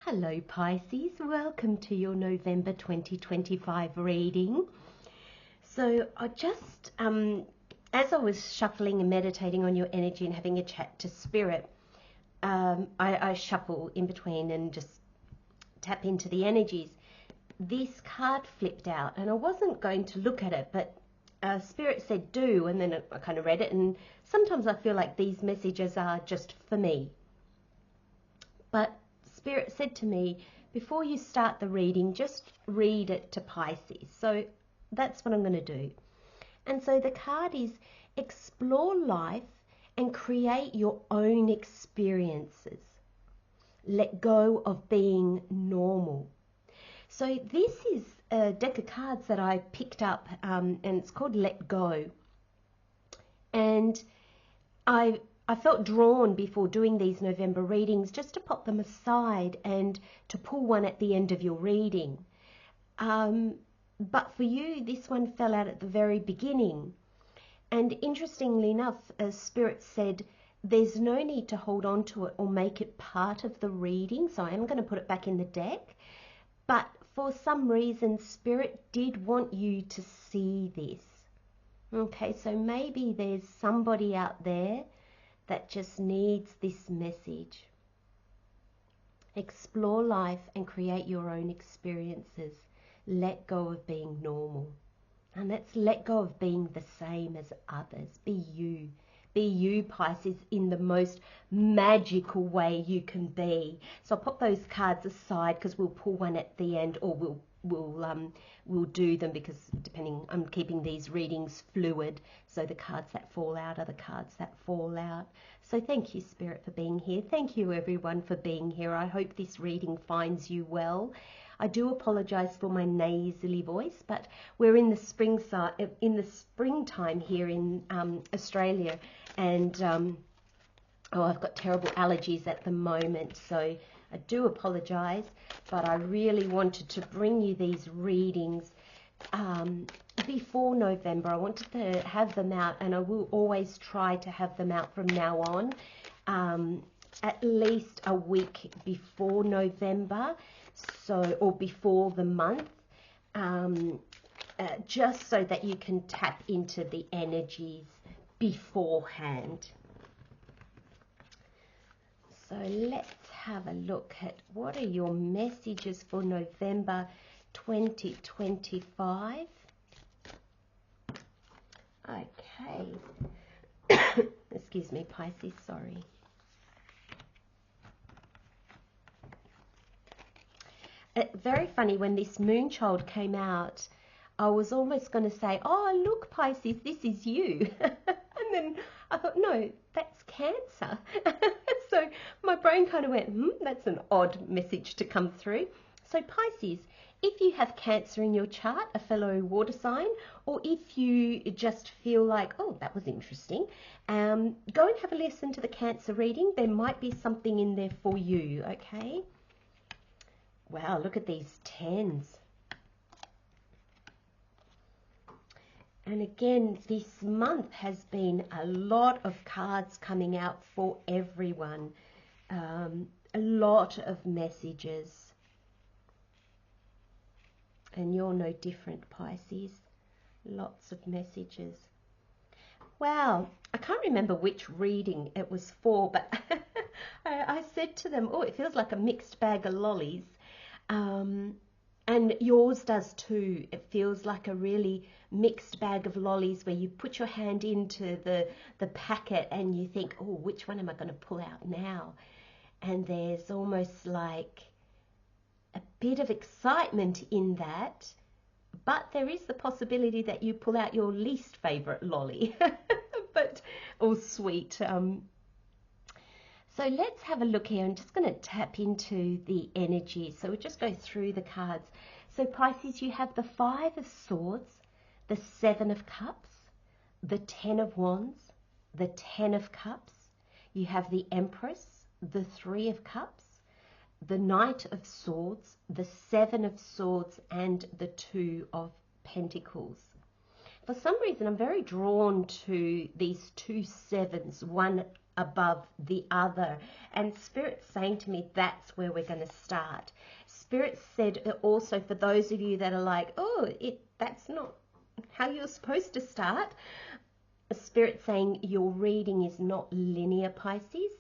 Hello Pisces, welcome to your November 2025 reading. So I just, as I was shuffling and meditating on your energy and having a chat to Spirit, I shuffle in between and just tap into the energies. This card flipped out and I wasn't going to look at it, but Spirit said do, and then I kind of read it, and sometimes I feel like these messages are just for me. But Spirit said to me, before you start the reading, just read it to Pisces. So that's what I'm going to do. And so the card is explore life and create your own experiences. Let go of being normal. So this is a deck of cards that I picked up, and it's called Let Go. And I felt drawn before doing these November readings just to pop them aside and to pull one at the end of your reading. But for you, this one fell out at the very beginning. And interestingly enough, Spirit said, there's no need to hold on to it or make it part of the reading. So I am going to put it back in the deck. But for some reason, Spirit did want you to see this. Okay, so maybe there's somebody out there that just needs this message. Explore life and create your own experiences. Let go of being normal. And let's let go of being the same as others. Be you. Be you, Pisces, in the most magical way you can be. So I'll pop those cards aside because we'll pull one at the end, or we'll do them, because depending, I'm keeping these readings fluid. So the cards that fall out are the cards that fall out. So thank you, Spirit, for being here. Thank you, everyone, for being here. I hope this reading finds you well. I do apologise for my nasally voice, but we're in the springtime here in Australia, and I've got terrible allergies at the moment, so I do apologise, but I really wanted to bring you these readings before November. I wanted to have them out, and I will always try to have them out from now on, at least a week before November, or before the month, just so that you can tap into the energies beforehand. So let's have a look at what are your messages for November 2025. Okay. Excuse me, Pisces, sorry. Very funny, when this Moonchild came out, I was almost going to say, oh, look, Pisces, this is you. And then I thought, no, that's Cancer. So my brain kind of went, that's an odd message to come through. So Pisces, if you have Cancer in your chart, a fellow water sign, or if you just feel like, oh, that was interesting, go and have a listen to the Cancer reading. There might be something in there for you, okay? Wow, look at these tens. And again, this month has been a lot of cards coming out for everyone. A lot of messages. And you're no different, Pisces. Lots of messages. Wow, I can't remember which reading it was for, but I said to them, oh, it feels like a mixed bag of lollies. And yours does too. It feels like a really mixed bag of lollies where you put your hand into the packet and you think, oh, which one am I going to pull out now? And there's almost like a bit of excitement in that, but there is the possibility that you pull out your least favourite lolly, but all sweet. So let's have a look here. I'm just going to tap into the energy. So we'll just go through the cards. So Pisces, you have the 5 of Swords, the 7 of Cups, the 10 of Wands, the 10 of Cups. You have the Empress, the 3 of Cups, the Knight of Swords, the 7 of Swords, and the 2 of Pentacles. For some reason, I'm very drawn to these 2 sevens, one above the other. And Spirit's saying to me, that's where we're going to start. Spirit said also, for those of you that are like, oh, that's not how you're supposed to start. Spirit saying your reading is not linear, Pisces.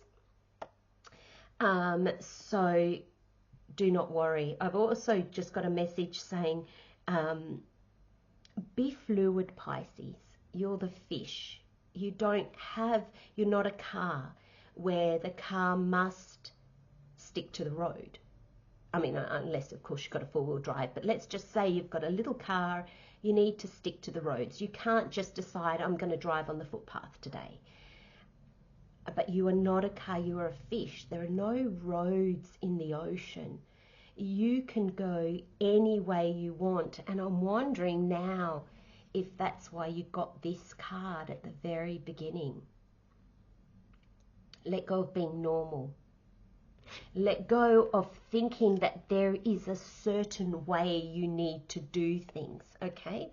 So do not worry. I've also just got a message saying, be fluid, Pisces. You're the fish. You're not a car where the car must stick to the road. I mean, unless, of course, you've got a four-wheel drive. But let's just say you've got a little car. You need to stick to the roads. You can't just decide, I'm going to drive on the footpath today. But you are not a car. You are a fish. There are no roads in the ocean. You can go any way you want. And I'm wondering now if that's why you got this card at the very beginning. Let go of being normal. Let go of thinking that there is a certain way you need to do things, okay?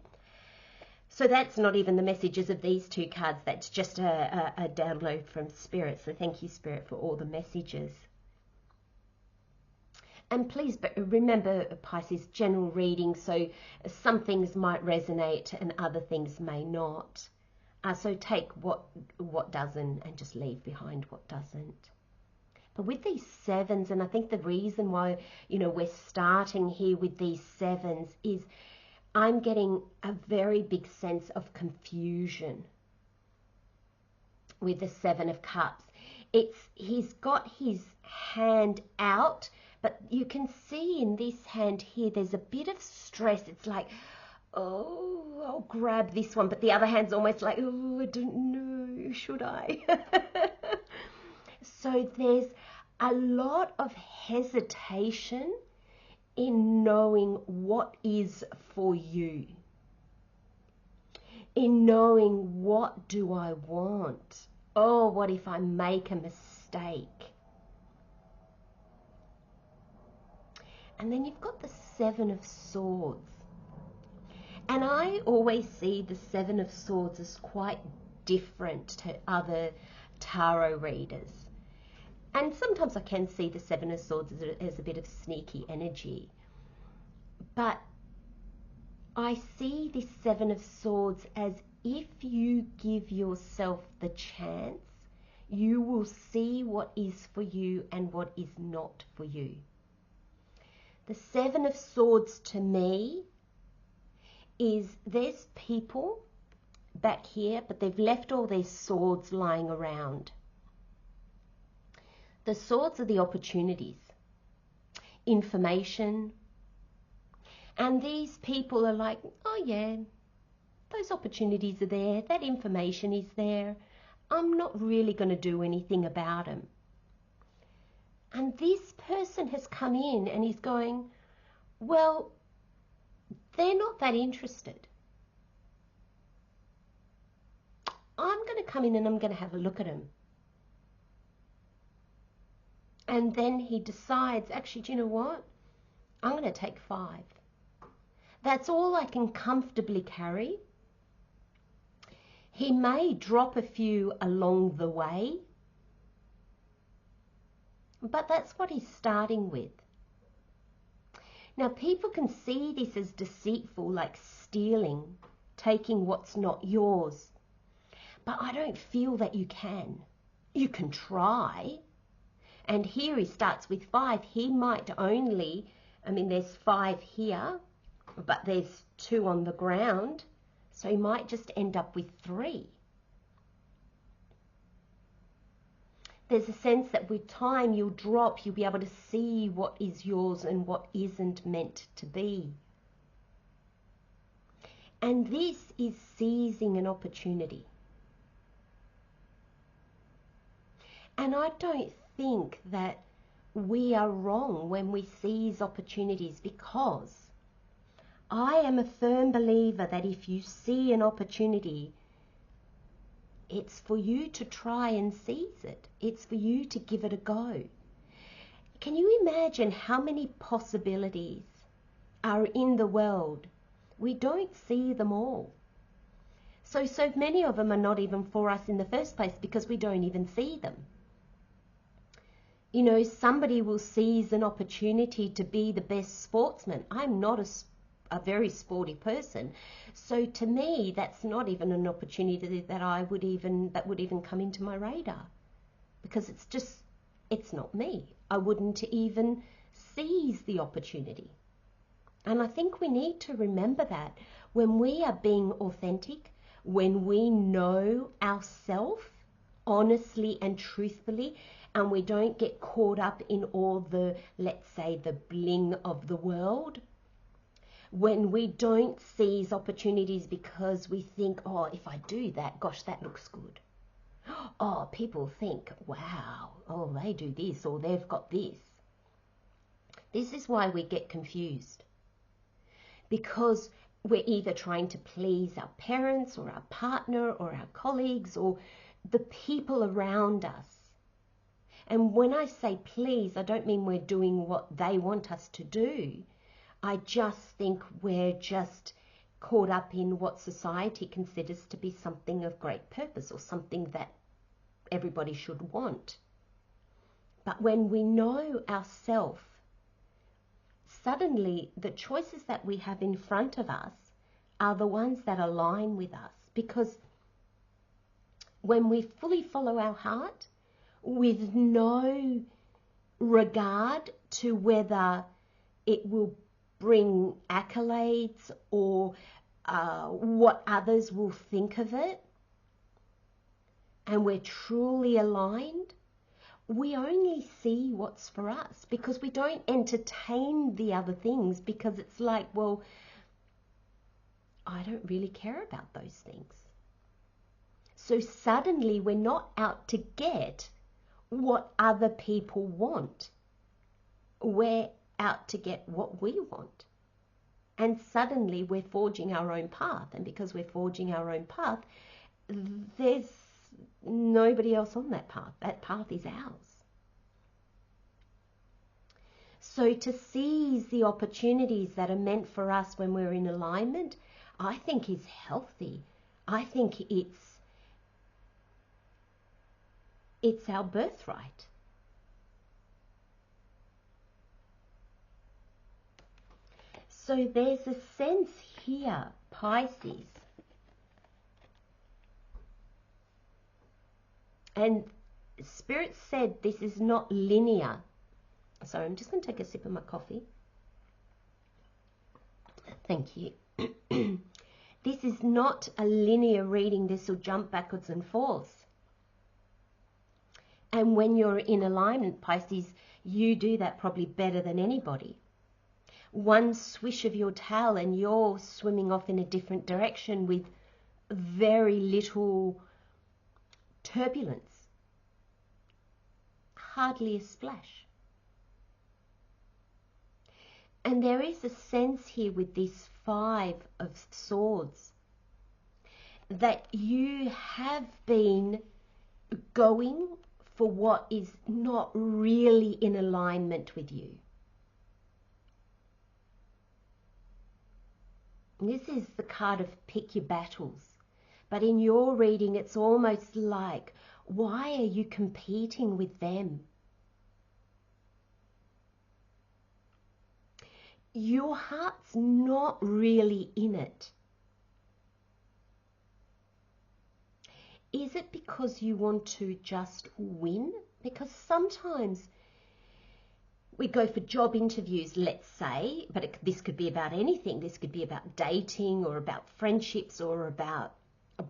So that's not even the messages of these two cards. That's just a download from Spirit. So thank you, Spirit, for all the messages. And please remember, Pisces, general reading, so some things might resonate and other things may not. So take what doesn't and just leave behind what doesn't. But with these sevens, and I think the reason why, we're starting here with these sevens is I'm getting a very big sense of confusion with the Seven of Cups. He's got his hand out, but you can see in this hand here, there's a bit of stress. It's like, oh, I'll grab this one. But the other hand's almost like, oh, I don't know, should I? So there's a lot of hesitation in knowing what is for you, in knowing what do I want. Oh, what if I make a mistake? And then you've got the Seven of Swords. And I always see the Seven of Swords as quite different to other tarot readers. And sometimes I can see the Seven of Swords as a bit of sneaky energy. But I see this Seven of Swords as if you give yourself the chance, you will see what is for you and what is not for you. The Seven of Swords to me is there's people back here, but they've left all their swords lying around. The swords are the opportunities, information, and these people are like, oh yeah, those opportunities are there, that information is there, I'm not really going to do anything about them. And this person has come in and is going, well, they're not that interested. I'm going to come in and I'm going to have a look at them. And then he decides, actually, do you know what? I'm going to take 5. That's all I can comfortably carry. He may drop a few along the way, but that's what he's starting with. Now, people can see this as deceitful, like stealing, taking what's not yours. But I don't feel that you can. You can try. And here he starts with 5. He might only, there's 5 here, but there's 2 on the ground. So he might just end up with 3. There's a sense that with time you'll drop, you'll be able to see what is yours and what isn't meant to be. And this is seizing an opportunity. And I don't think that we are wrong when we seize opportunities, because I am a firm believer that if you see an opportunity, it's for you to try and seize it. It's for you to give it a go. Can you imagine how many possibilities are in the world? We don't see them all. So many of them are not even for us in the first place because we don't even see them. You know, somebody will seize an opportunity to be the best sportsman. I'm not a very sporty person. So to me, that's not even an opportunity that would even come into my radar, because it's not me. I wouldn't even seize the opportunity. And I think we need to remember that when we are being authentic, when we know ourselves honestly and truthfully, and we don't get caught up in all the, let's say, the bling of the world, when we don't seize opportunities because we think, oh, if I do that, gosh, that looks good. Oh, people think, wow, oh, they do this or they've got this. This is why we get confused, because we're either trying to please our parents or our partner or our colleagues or the people around us. And when I say please, I don't mean we're doing what they want us to do. I just think we're just caught up in what society considers to be something of great purpose or something that everybody should want. But when we know ourselves, suddenly the choices that we have in front of us are the ones that align with us. Because when we fully follow our heart with no regard to whether it will bring accolades or what others will think of it, and we're truly aligned, we only see what's for us, because we don't entertain the other things, because it's like, well, I don't really care about those things. So suddenly we're not out to get what other people want. We're out to get what we want. And suddenly we're forging our own path. And because we're forging our own path, there's nobody else on that path. That path is ours. So to seize the opportunities that are meant for us when we're in alignment, I think is healthy. I think it's our birthright. So there's a sense here, Pisces, and Spirit said this is not linear. So I'm just going to take a sip of my coffee. Thank you. This is not a linear reading. This will jump backwards and forwards. And when you're in alignment, Pisces, you do that probably better than anybody. One swish of your tail and you're swimming off in a different direction with very little turbulence. Hardly a splash. And there is a sense here with this 5 of Swords that you have been going for what is not really in alignment with you. This is the card of pick your battles. But in your reading, it's almost like, why are you competing with them? Your heart's not really in it. Is it because you want to just win? Because sometimes we go for job interviews, let's say, but this could be about anything. This could be about dating or about friendships or about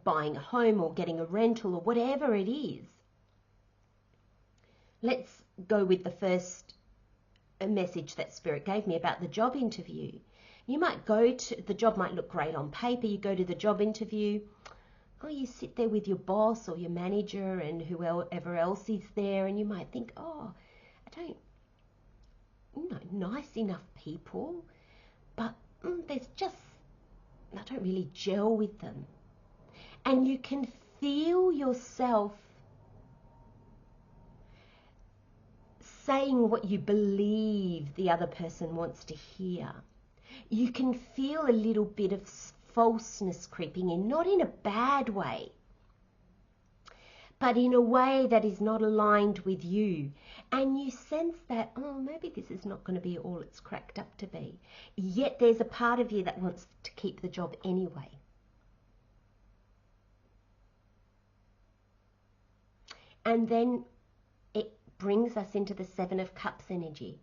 buying a home or getting a rental or whatever it is. Let's go with the first message that Spirit gave me about the job interview. You might go to, the job might look great on paper, you go to the job interview, oh, you sit there with your boss or your manager and whoever else is there, and you might think, oh, I don't, nice enough people, but there's just, I don't really gel with them. And you can feel yourself saying what you believe the other person wants to hear. You can feel a little bit of falseness creeping in, not in a bad way, but in a way that is not aligned with you. And you sense that, oh, maybe this is not going to be all it's cracked up to be. Yet there's a part of you that wants to keep the job anyway. And then it brings us into the Seven of Cups energy.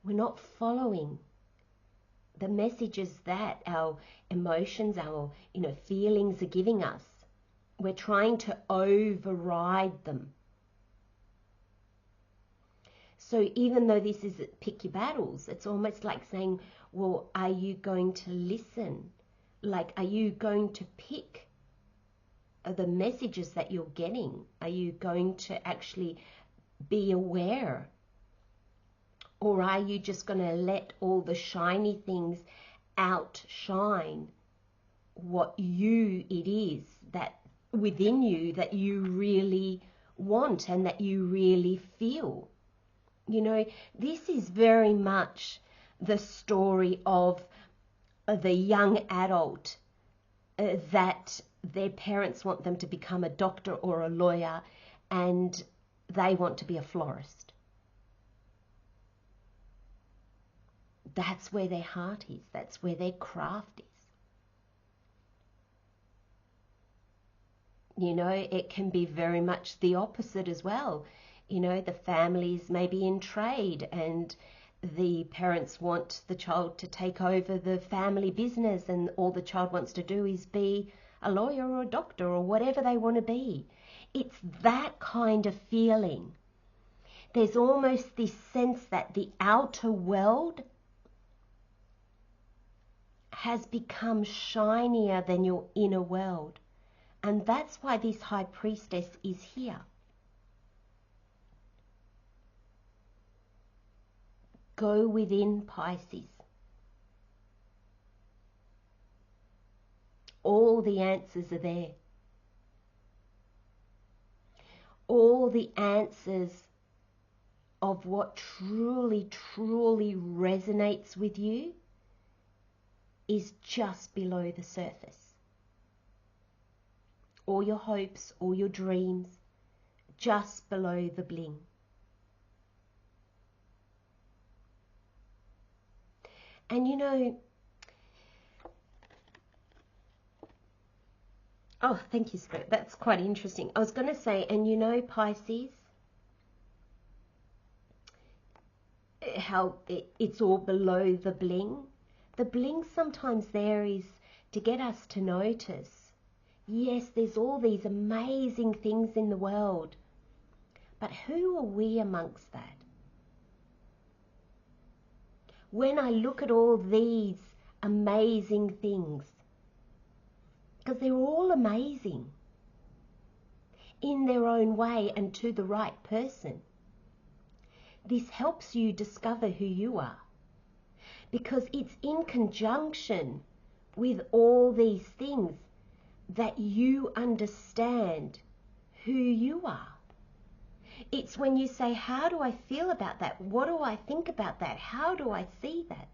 We're not following the messages that our emotions, our feelings are giving us. We're trying to override them. So even though this is pick your battles, it's almost like saying, well, are you going to listen? Like, are you going to pick the messages that you're getting? Are you going to actually be aware? Or are you just going to let all the shiny things outshine what it is that within you that you really want and that you really feel? This is very much the story of the young adult that their parents want them to become a doctor or a lawyer, and they want to be a florist. That's where their heart is. That's where their craft is. It can be very much the opposite as well. The families may be in trade and the parents want the child to take over the family business, and all the child wants to do is be a lawyer or a doctor or whatever they want to be. It's that kind of feeling. There's almost this sense that the outer world has become shinier than your inner world. And that's why this High Priestess is here. Go within, Pisces. All the answers are there. All the answers of what truly, truly resonates with you is just below the surface. All your hopes, all your dreams, just below the bling. And oh, thank you, Spirit. That's quite interesting. I was going to say, and Pisces, how it's all below the bling. The bling sometimes there is to get us to notice, yes, there's all these amazing things in the world, but who are we amongst that? When I look at all these amazing things, because they're all amazing in their own way and to the right person, this helps you discover who you are, because it's in conjunction with all these things that you understand who you are. It's when you say, how do I feel about that? What do I think about that? How do I see that?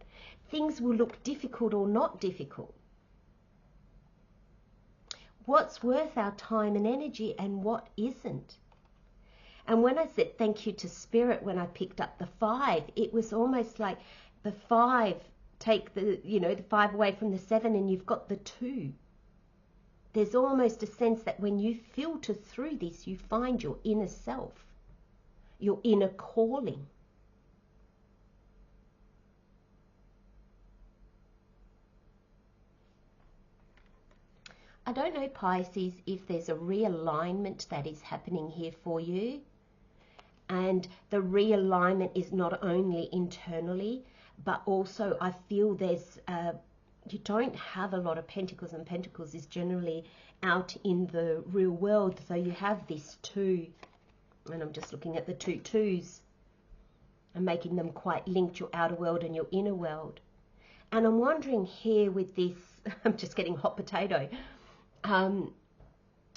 Things will look difficult or not difficult. What's worth our time and energy and what isn't? And when I said thank you to Spirit when I picked up the 5, it was almost like the 5, take the 5 away from the 7 and you've got the 2. There's almost a sense that when you filter through this, you find your inner self, your inner calling. I don't know, Pisces, if there's a realignment that is happening here for you. And the realignment is not only internally, but also I feel there's, you don't have a lot of pentacles, and pentacles is generally out in the real world. So you have this 2, and I'm just looking at the 2 twos and making them quite linked, your outer world and your inner world. And I'm wondering here with this, I'm just getting hot potato. I'm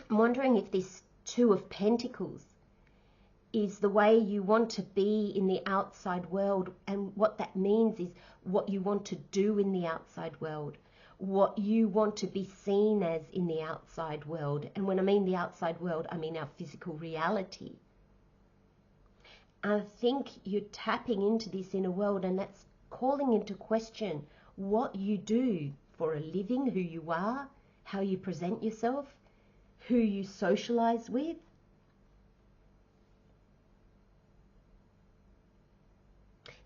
wondering if this 2 of Pentacles is the way you want to be in the outside world, and what that means is what you want to do in the outside world, what you want to be seen as in the outside world. And when I mean the outside world, I mean our physical reality. I think you're tapping into this inner world, and that's calling into question what you do for a living, who you are, how you present yourself, who you socialize with.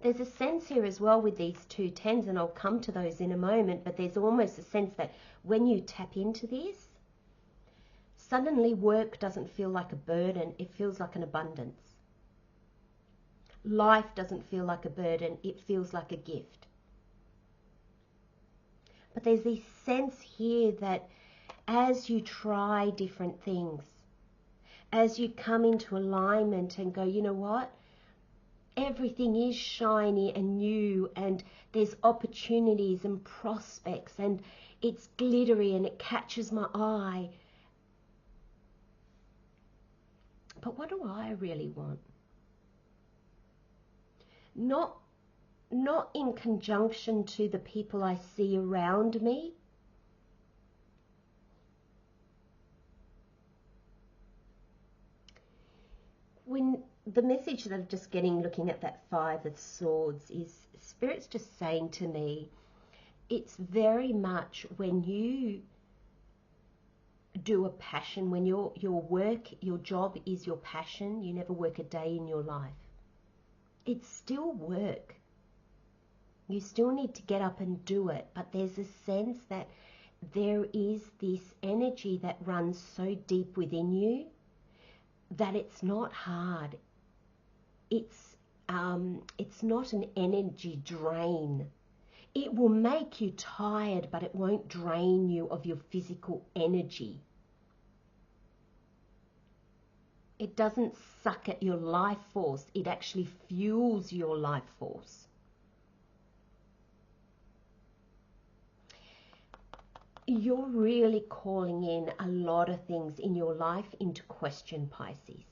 There's a sense here as well with these two tens, and I'll come to those in a moment, but there's almost a sense that when you tap into this, suddenly work doesn't feel like a burden, it feels like an abundance. Life doesn't feel like a burden, it feels like a gift. But there's this sense here that as you try different things, as you come into alignment and go, you know what? Everything is shiny and new, and there's opportunities and prospects, and it's glittery and it catches my eye. But what do I really want? Not in conjunction to the people I see around me. When the message that I'm just getting looking at that Five of Swords is Spirit's just saying to me, it's very much when you do a passion, when your work, your job is your passion, you never work a day in your life. It's still work. You still need to get up and do it, but there's a sense that there is this energy that runs so deep within you that it's not hard. It's not an energy drain. It will make you tired, but it won't drain you of your physical energy. It doesn't suck at your life force. It actually fuels your life force. You're really calling in a lot of things in your life into question, Pisces.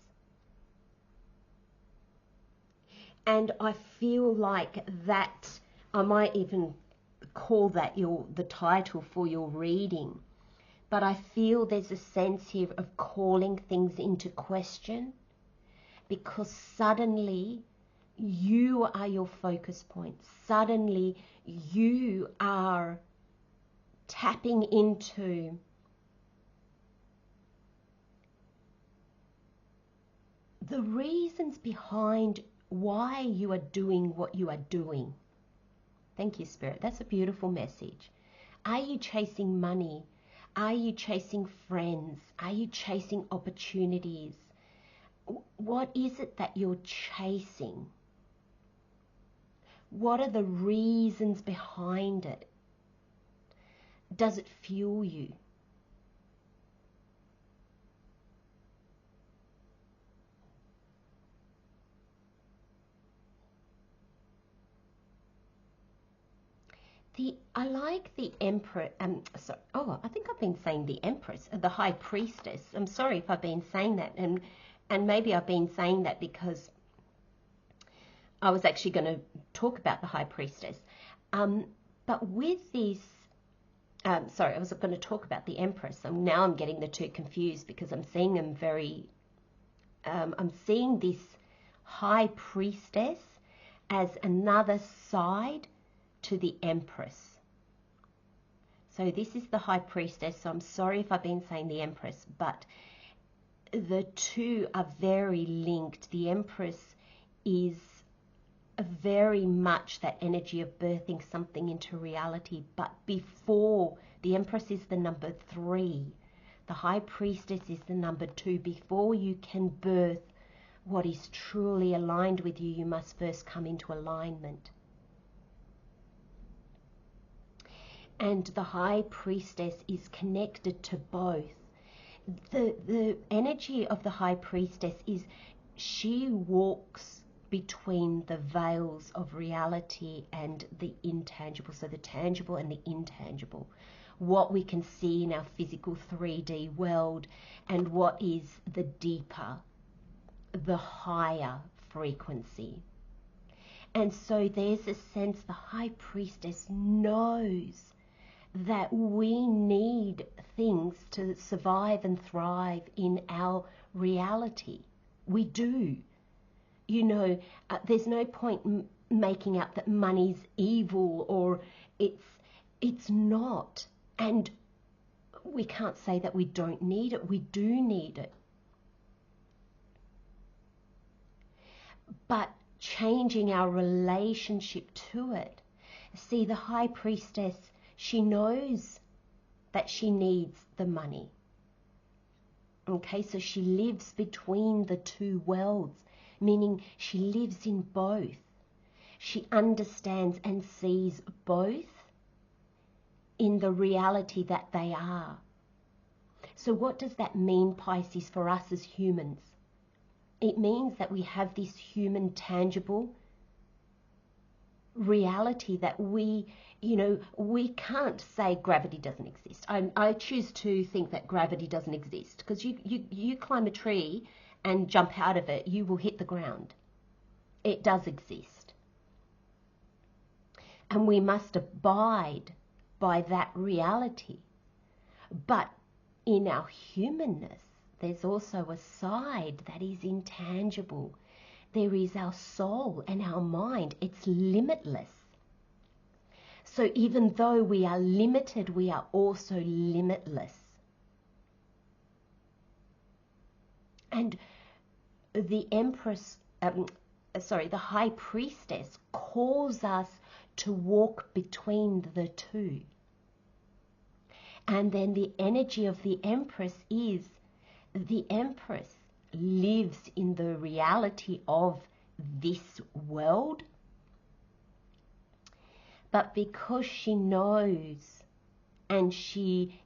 And I feel like that, I might even call that the title for your reading. But I feel there's a sense here of calling things into question, because suddenly you are your focus point. Suddenly you are tapping into the reasons behind why you are doing what you are doing. Thank you, Spirit. That's a beautiful message. Are you chasing money? Are you chasing friends? Are you chasing opportunities? What is it that you're chasing? What are the reasons behind it? Does it fuel you? I like the Emperor, I think I've been saying the Empress, the High Priestess. I'm sorry if I've been saying that, and maybe I've been saying that because I was actually going to talk about the High Priestess. But with these, I was going to talk about the Empress. Now I'm getting the two confused because I'm seeing them I'm seeing this High Priestess as another side to the Empress. So this is the High Priestess, so I'm sorry if I've been saying the Empress, but the two are very linked. The Empress is very much that energy of birthing something into reality, but before, the Empress is the number 3. The High Priestess is the number 2. Before you can birth what is truly aligned with you, you must first come into alignment. And the High Priestess is connected to both. The energy of the High Priestess is she walks between the veils of reality and the intangible, so the tangible and the intangible. What we can see in our physical 3D world and what is the deeper, the higher frequency. And so there's a sense the High Priestess knows that we need things to survive and thrive in our reality. We do. You know, there's no point making out that money's evil or it's not. And we can't say that we don't need it. We do need it. But changing our relationship to it. See, the High Priestess, she knows that she needs the money. Okay, so she lives between the two worlds, meaning she lives in both. She understands and sees both in the reality that they are. So what does that mean, Pisces, for us as humans? It means that we have this human, tangible reality that we can't say gravity doesn't exist. I choose to think that gravity doesn't exist, because you climb a tree and jump out of it, you will hit the ground. It does exist. And we must abide by that reality. But in our humanness, there's also a side that is intangible. There is our soul and our mind. It's limitless. So even though we are limited, we are also limitless. And the the High Priestess calls us to walk between the two. And then the energy of the Empress is, the Empress lives in the reality of this world, but because she knows and she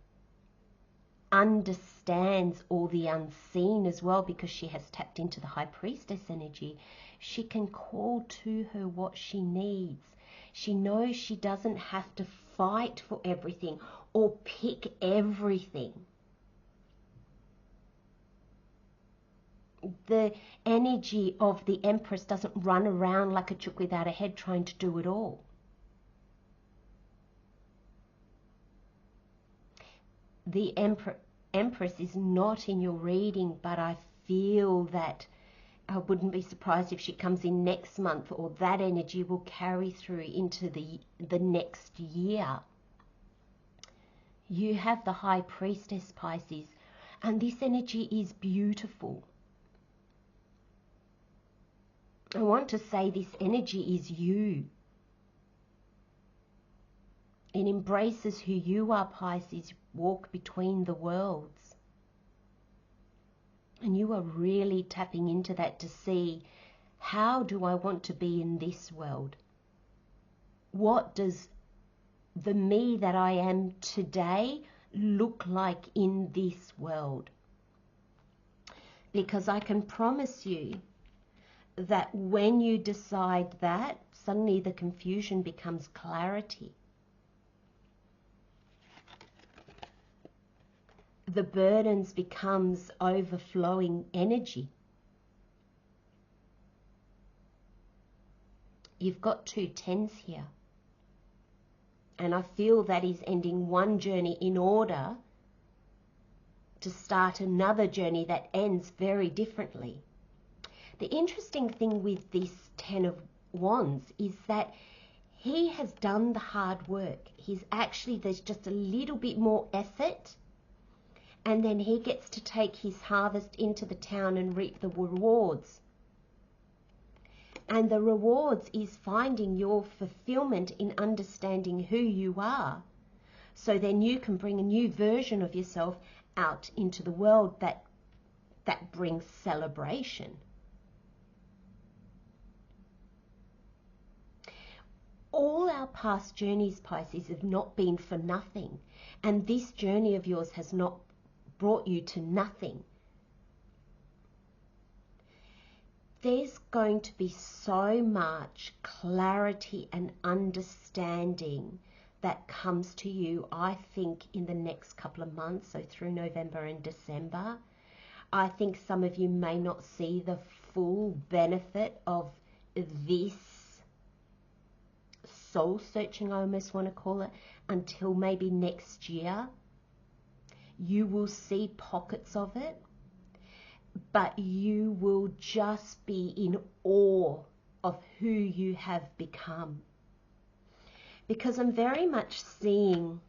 understands all the unseen as well, because she has tapped into the High Priestess energy, she can call to her what she needs. She knows she doesn't have to fight for everything or pick everything. The energy of the Empress doesn't run around like a chook without a head trying to do it all. The Empress is not in your reading, but I feel that I wouldn't be surprised if she comes in next month, or that energy will carry through into the next year. You have the High Priestess, Pisces, and this energy is beautiful. I want to say this energy is you. It embraces who you are, Pisces. Walk between the worlds. And you are really tapping into that to see, how do I want to be in this world? What does the me that I am today look like in this world? Because I can promise you that when you decide that, suddenly the confusion becomes clarity. The burdens becomes overflowing energy. You've got 2 10s here. And I feel that is ending one journey in order to start another journey that ends very differently. The interesting thing with this 10 of Wands is that he has done the hard work. There's just a little bit more effort, and then he gets to take his harvest into the town and reap the rewards. And the rewards is finding your fulfillment in understanding who you are. So then you can bring a new version of yourself out into the world that brings celebration. All our past journeys, Pisces, have not been for nothing. And this journey of yours has not brought you to nothing. There's going to be so much clarity and understanding that comes to you, I think, in the next couple of months, so through November and December. I think some of you may not see the full benefit of this soul searching, I almost want to call it, until maybe next year. You will see pockets of it, but you will just be in awe of who you have become. Because I'm very much seeing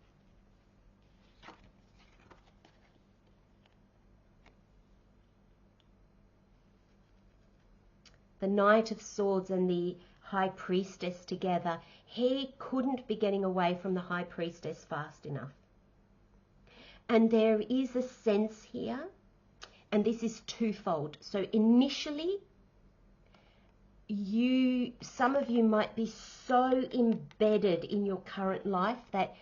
the Knight of Swords and the High Priestess together. He couldn't be getting away from the High Priestess fast enough. And there is a sense here, and this is twofold. So initially, some of you might be so embedded in your current life that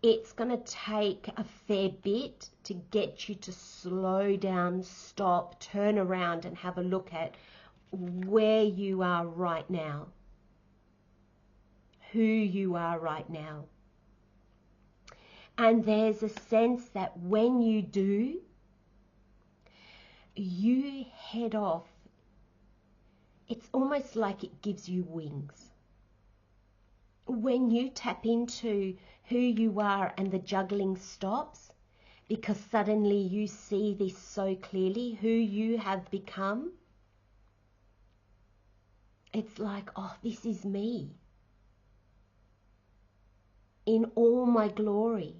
it's going to take a fair bit to get you to slow down, stop, turn around and have a look at where you are right now, who you are right now. And there's a sense that when you do, you head off. It's almost like it gives you wings. When you tap into who you are and the juggling stops, because suddenly you see this so clearly, who you have become, it's like, oh, this is me in all my glory.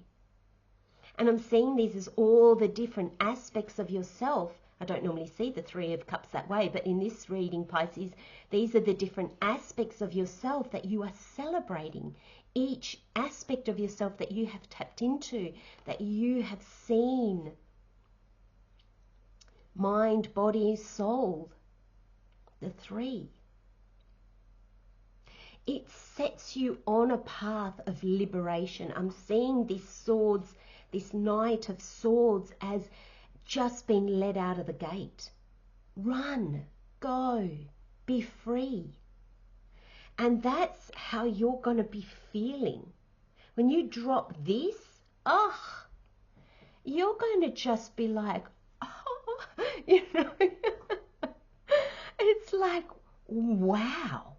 And I'm seeing these as all the different aspects of yourself. I don't normally see the Three of Cups that way, but in this reading, Pisces, these are the different aspects of yourself that you are celebrating. Each aspect of yourself that you have tapped into, that you have seen. Mind, body, soul. The three. It sets you on a path of liberation. I'm seeing these swords, this Knight of Swords, as just being led out of the gate. Run, go, be free. And that's how you're going to be feeling. When you drop this, you're going to just be like, oh, it's like, wow.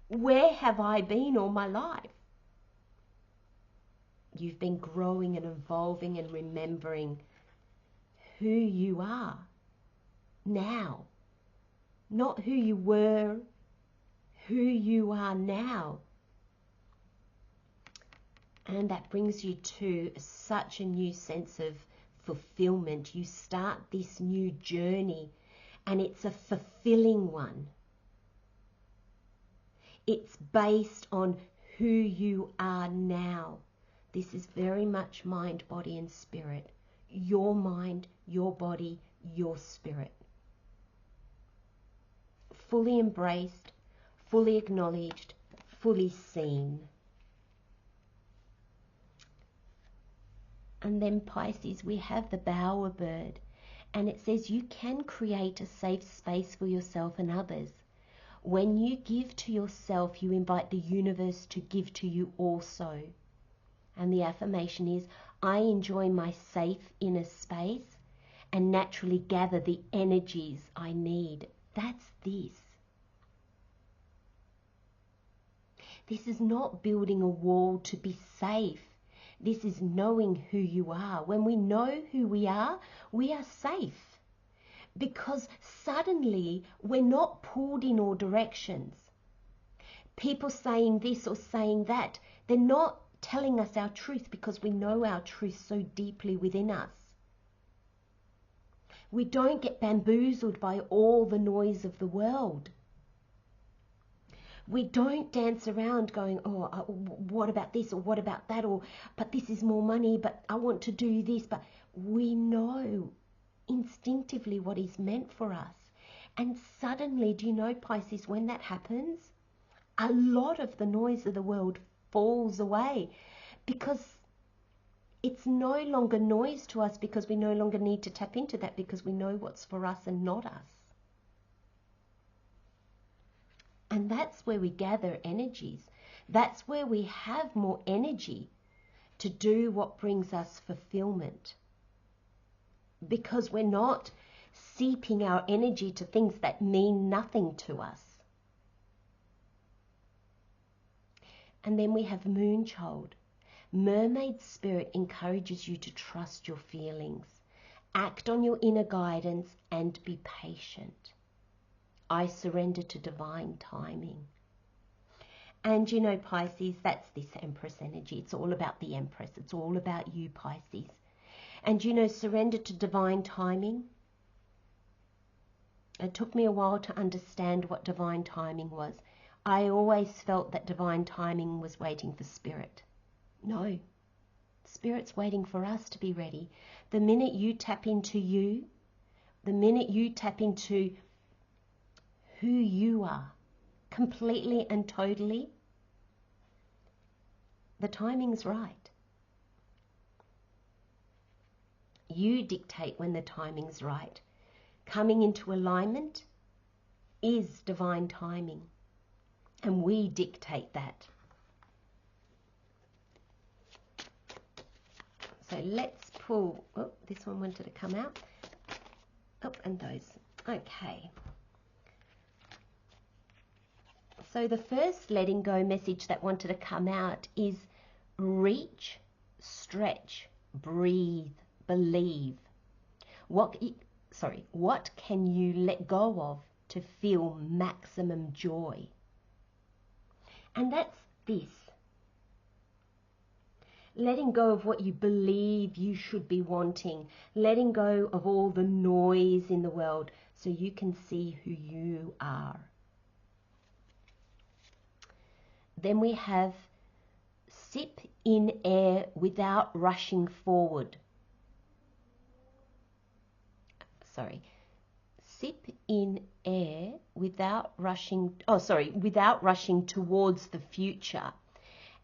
Where have I been all my life? You've been growing and evolving and remembering who you are now. Not who you were, who you are now. And that brings you to such a new sense of fulfillment. You start this new journey, and it's a fulfilling one. It's based on who you are now. This is very much mind, body, and spirit. Your mind, your body, your spirit. Fully embraced, fully acknowledged, fully seen. And then Pisces, we have the bowerbird, and it says you can create a safe space for yourself and others. When you give to yourself, you invite the universe to give to you also. And the affirmation is, I enjoy my safe inner space and naturally gather the energies I need. That's this. This is not building a wall to be safe. This is knowing who you are. When we know who we are safe. Because suddenly we're not pulled in all directions. People saying this or saying that, they're not telling us our truth because we know our truth so deeply within us. We don't get bamboozled by all the noise of the world. We don't dance around going, oh, what about this or what about that, or but this is more money, but I want to do this. But we know instinctively what is meant for us. And suddenly, do you know, Pisces, when that happens, a lot of the noise of the world falls away because it's no longer noise to us, because we no longer need to tap into that, because we know what's for us and not us. And that's where we gather energies. That's where we have more energy to do what brings us fulfillment. Because we're not seeping our energy to things that mean nothing to us. And then we have Moonchild. Mermaid spirit encourages you to trust your feelings, act on your inner guidance, and be patient. I surrender to divine timing. And you know, Pisces, that's this Empress energy. It's all about the Empress. It's all about you, Pisces. And you know, surrender to divine timing. It took me a while to understand what divine timing was. I always felt that divine timing was waiting for Spirit. No, Spirit's waiting for us to be ready. The minute you tap into you, the minute you tap into who you are, completely and totally, the timing's right. You dictate when the timing's right. Coming into alignment is divine timing, and we dictate that. So let's pull, oh, this one wanted to come out. Oh, and those. Okay. So the first letting go message that wanted to come out is reach, stretch, breathe, believe. What can you let go of to feel maximum joy? And that's this. Letting go of what you believe you should be wanting. Letting go of all the noise in the world so you can see who you are. Then we have sip in air without rushing forward. Sip in air without rushing towards the future.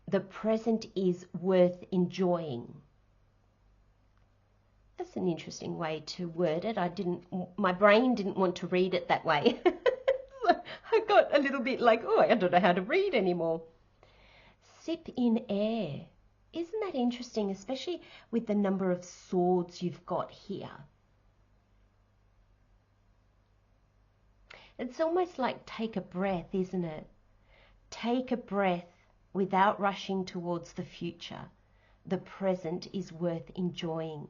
The present is worth enjoying. That's an interesting way to word it. My brain didn't want to read it that way. So I got a little bit like, oh, I don't know how to read anymore. Sip in air. Isn't that interesting, especially with the number of swords you've got here? It's almost like take a breath, isn't it? Take a breath without rushing towards the future. The present is worth enjoying.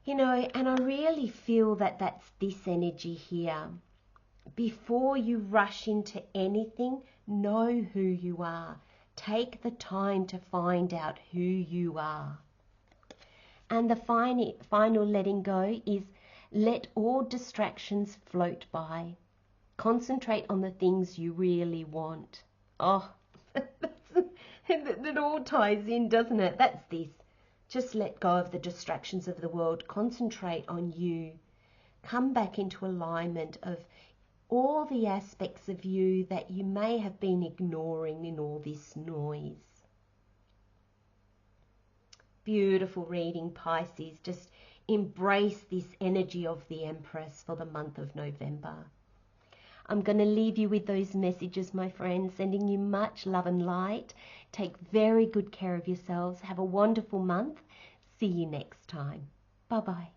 You know, and I really feel that that's this energy here. Before you rush into anything, know who you are. Take the time to find out who you are. And the final letting go is let all distractions float by. Concentrate on the things you really want. Oh, it all ties in, doesn't it? That's this. Just let go of the distractions of the world. Concentrate on you. Come back into alignment of all the aspects of you that you may have been ignoring in all this noise. Beautiful reading, Pisces. Just embrace this energy of the Empress for the month of November. I'm going to leave you with those messages, my friends, sending you much love and light. Take very good care of yourselves. Have a wonderful month. See you next time. Bye-bye.